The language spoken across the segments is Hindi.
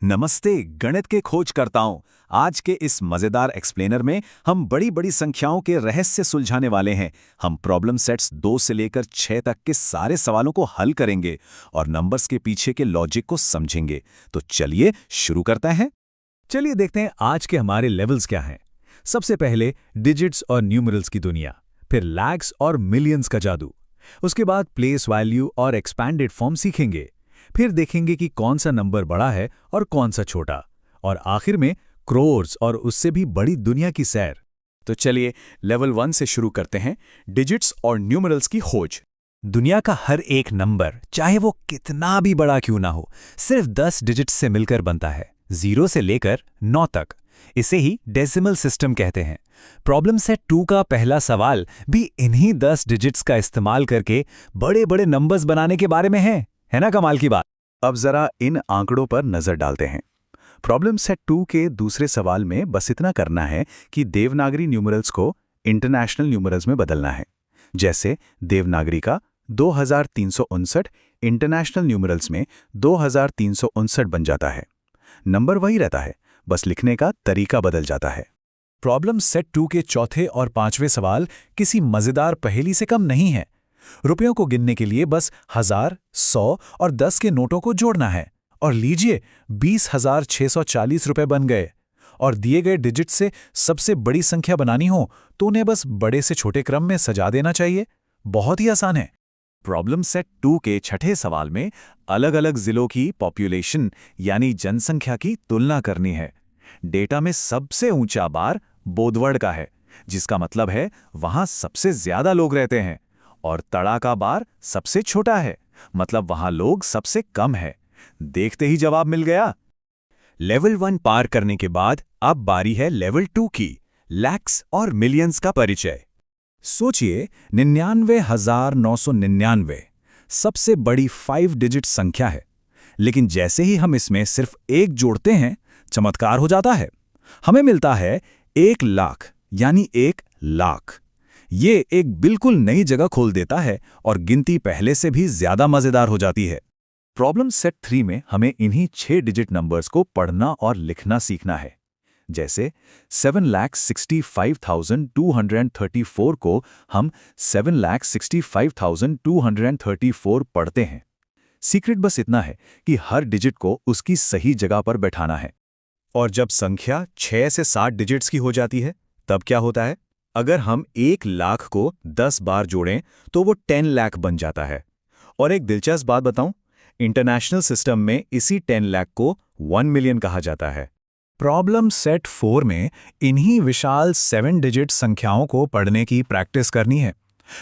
नमस्ते गणित के खोजकर्ताओं। आज के इस मजेदार एक्सप्लेनर में हम बड़ी बड़ी संख्याओं के रहस्य सुलझाने वाले हैं। हम प्रॉब्लम सेट्स 2 से लेकर 6 तक के सारे सवालों को हल करेंगे और नंबर्स के पीछे के लॉजिक को समझेंगे। तो चलिए शुरू करते हैं। चलिए देखते हैं आज के हमारे लेवल्स क्या हैं। सबसे पहले डिजिट्स और न्यूमरल्स की दुनिया, फिर लैक्स और मिलियंस का जादू। उसके बाद प्लेस वैल्यू और एक्सपैंडेड फॉर्म सीखेंगे। फिर देखेंगे कि कौन सा नंबर बड़ा है और कौन सा छोटा, और आखिर में क्रोर्स और उससे भी बड़ी दुनिया की सैर। तो चलिए लेवल 1 से शुरू करते हैं, डिजिट्स और न्यूमरल्स की खोज। दुनिया का हर एक नंबर, चाहे वो कितना भी बड़ा क्यों ना हो, सिर्फ 10 डिजिट्स से मिलकर बनता है, 0 से लेकर 9 तक। इसे ही डेसिमल सिस्टम कहते हैं। प्रॉब्लम सेट 2 का पहला सवाल भी इन्हीं 10 डिजिट्स का इस्तेमाल करके बड़े बड़े नंबर्स बनाने के बारे में है ना कमाल की बात। अब जरा इन आंकड़ों पर नजर डालते हैं। प्रॉब्लम सेट 2 के दूसरे सवाल में बस इतना करना है कि देवनागरी न्यूमरल्स को इंटरनेशनल न्यूमरल्स में बदलना है। जैसे देवनागरी का 2359 इंटरनेशनल न्यूमरल्स में 2359 बन जाता है। नंबर वही रहता है, बस लिखने का तरीका बदल जाता है। प्रॉब्लम सेट 2 के चौथे और पांचवें सवाल किसी मजेदार पहेली से कम नहीं है। रुपयों को गिनने के लिए बस 1000, 100 और 10 के नोटों को जोड़ना है, और लीजिए 20,640 रुपए बन गए। और दिए गए डिजिट से सबसे बड़ी संख्या बनानी हो तो उन्हें बस बड़े से छोटे क्रम में सजा देना चाहिए। बहुत ही आसान है। प्रॉब्लम सेट 2 के छठे सवाल में अलग अलग जिलों की पॉपुलेशन यानी जनसंख्या की तुलना करनी है। डेटा में सबसे ऊंचा बार बोदवड़ का है, जिसका मतलब है वहां सबसे ज्यादा लोग रहते हैं, और तड़ा का बार सबसे छोटा है, मतलब वहां लोग सबसे कम है। देखते ही जवाब मिल गया। लेवल 1 पार करने के बाद अब बारी है लेवल 2 की, लैक्स और मिलियंस का परिचय। सोचिए 99,999 सबसे बड़ी 5 डिजिट संख्या है, लेकिन जैसे ही हम इसमें सिर्फ एक जोड़ते हैं, चमत्कार हो जाता है। हमें मिलता है 1 लाख, यानी 1 लाख। ये एक बिल्कुल नई जगह खोल देता है और गिनती पहले से भी ज्यादा मजेदार हो जाती है। प्रॉब्लम सेट 3 में हमें इन्हीं 6 डिजिट नंबर्स को पढ़ना और लिखना सीखना है। जैसे 7,65,234 को हम 7,65,234 पढ़ते हैं। सीक्रेट बस इतना है कि हर डिजिट को उसकी सही जगह पर बैठाना है। और जब संख्या 6 से 7 डिजिट्स की हो जाती है, तब क्या होता है? अगर हम 1 लाख को 10 बार जोड़ें तो वो 10 लाख बन जाता है। और एक दिलचस्प बात बताऊं, इंटरनेशनल सिस्टम में इसी 10 लाख को 1 मिलियन कहा जाता है। प्रॉब्लम सेट 4 में इन्हीं विशाल 7 डिजिट संख्याओं को पढ़ने की प्रैक्टिस करनी है।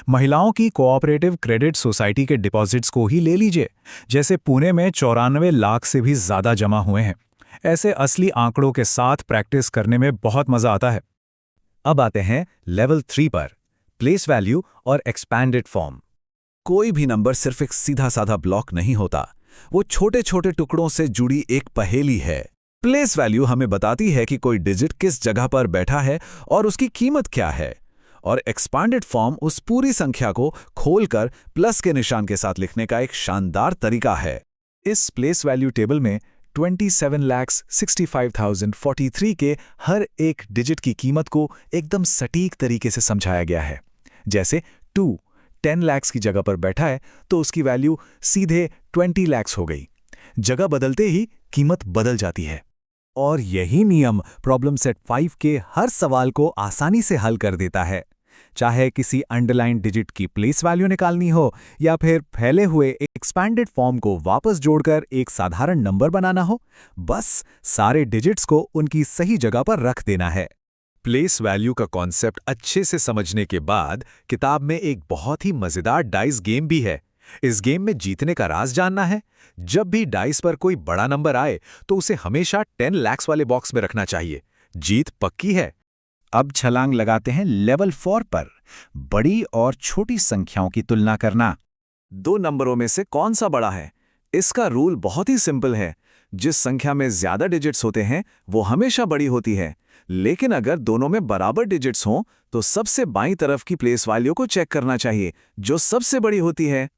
महिलाओं की कोऑपरेटिव क्रेडिट सोसाइटी के डिपॉजिट्स को ही ले लीजिए। जैसे पुणे में 94 लाख से भी ज्यादा जमा हुए हैं। ऐसे असली आंकड़ों के साथ प्रैक्टिस करने में बहुत मजा आता है। अब आते हैं लेवल 3 पर, प्लेस वैल्यू और एक्सपैंडेड फॉर्म। कोई भी नंबर सिर्फ एक सीधा साधा ब्लॉक नहीं होता, वो छोटे छोटे टुकड़ों से जुड़ी एक पहेली है। प्लेस वैल्यू हमें बताती है कि कोई डिजिट किस जगह पर बैठा है और उसकी कीमत क्या है, और एक्सपैंडेड फॉर्म उस पूरी संख्या को खोलकर प्लस के निशान के साथ लिखने का एक शानदार तरीका है। इस प्लेस वैल्यू टेबल में 27,65,043 के हर एक डिजिट की कीमत को एकदम सटीक तरीके से समझाया गया है। जैसे 2 10 लाख की जगह पर बैठा है तो उसकी वैल्यू सीधे 20 लाख हो गई। जगह बदलते ही कीमत बदल जाती है। और यही नियम प्रॉब्लम सेट 5 के हर सवाल को आसानी से हल कर देता है। चाहे किसी अंडरलाइन डिजिट की प्लेस वैल्यू निकालनी हो या फिर फैले हुए एक्सपैंडेड फॉर्म को वापस जोड़कर एक साधारण नंबर बनाना हो, बस सारे डिजिट्स को उनकी सही जगह पर रख देना है। प्लेस वैल्यू का कॉन्सेप्ट अच्छे से समझने के बाद किताब में एक बहुत ही मजेदार डाइस गेम भी है। इस गेम में जीतने का राज जानना है। जब भी डाइस पर कोई बड़ा नंबर आए तो उसे हमेशा 10 लाख वाले बॉक्स में रखना चाहिए। जीत पक्की है। अब छलांग लगाते हैं लेवल 4 पर, बड़ी और छोटी संख्याओं की तुलना करना। 2 नंबरों में से कौन सा बड़ा है? इसका रूल बहुत ही सिंपल है। जिस संख्या में ज्यादा डिजिट्स होते हैं वो हमेशा बड़ी होती है, लेकिन अगर दोनों में बराबर डिजिट्स हों तो सबसे बाईं तरफ की प्लेस वैल्यू को चेक करना चाहिए, जो सबसे बड़ी होती है।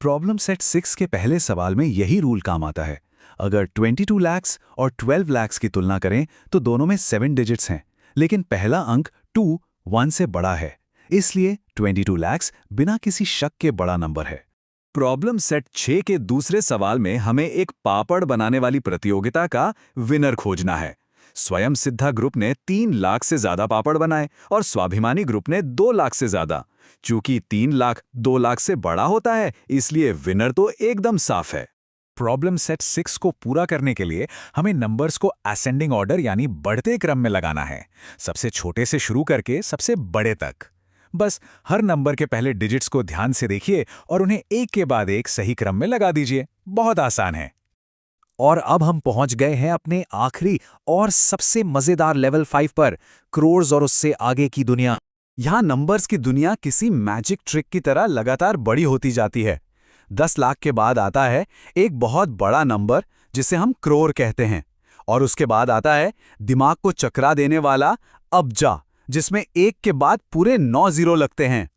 प्रॉब्लम सेट 6 के पहले सवाल में यही रूल काम आता है। अगर 22 लाख और 12 लाख की तुलना करें तो दोनों में 7 डिजिट्स हैं, लेकिन पहला अंक 2 1 से बड़ा है, इसलिए 22 लाख बिना किसी शक के बड़ा नंबर है। प्रॉब्लम सेट 6 के दूसरे सवाल में हमें एक पापड़ बनाने वाली प्रतियोगिता का विनर खोजना है। स्वयं सिद्धा ग्रुप ने 3 लाख से ज्यादा पापड़ बनाए और स्वाभिमानी ग्रुप ने 2 लाख से ज्यादा। चूंकि 3 लाख 2 लाख से बड़ा होता है, इसलिए विनर तो एकदम साफ है। प्रॉब्लम सेट 6 को पूरा करने के लिए हमें नंबर्स को असेंडिंग ऑर्डर यानी बढ़ते क्रम में लगाना है, सबसे छोटे से शुरू करके सबसे बड़े तक। बस हर नंबर के पहले डिजिट्स को ध्यान से देखिए और उन्हें एक के बाद एक सही क्रम में लगा दीजिए। बहुत आसान है। और अब हम पहुंच गए हैं अपने आखिरी और सबसे मजेदार लेवल 5 पर, क्रोर्स और उससे आगे की दुनिया। यहाँ नंबर्स की दुनिया किसी मैजिक ट्रिक की तरह लगातार बड़ी होती जाती है। 10 लाख के बाद आता है एक बहुत बड़ा नंबर जिसे हम करोड़ कहते हैं, और उसके बाद आता है दिमाग को चकरा देने वाला अब्जा, जिसमें एक के बाद पूरे 9 जीरो लगते हैं।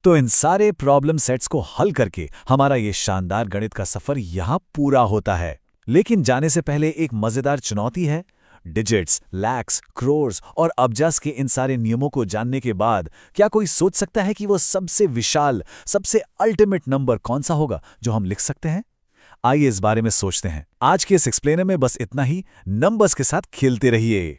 तो इन सारे प्रॉब्लम सेट्स को हल करके हमारा ये शानदार गणित का सफर यहाँ पूरा होता है। लेकिन जाने से पहले एक मजेदार चुनौती है। डिजिट्स, लैक्स, क्रोर्स और अब्जास के इन सारे नियमों को जानने के बाद क्या कोई सोच सकता है कि वो सबसे विशाल, सबसे अल्टीमेट नंबर कौन सा होगा जो हम लिख सकते हैं? आइए इस बारे में सोचते हैं। आज के इस एक्सप्लेनर में बस इतना ही। नंबर्स के साथ खेलते रहिए।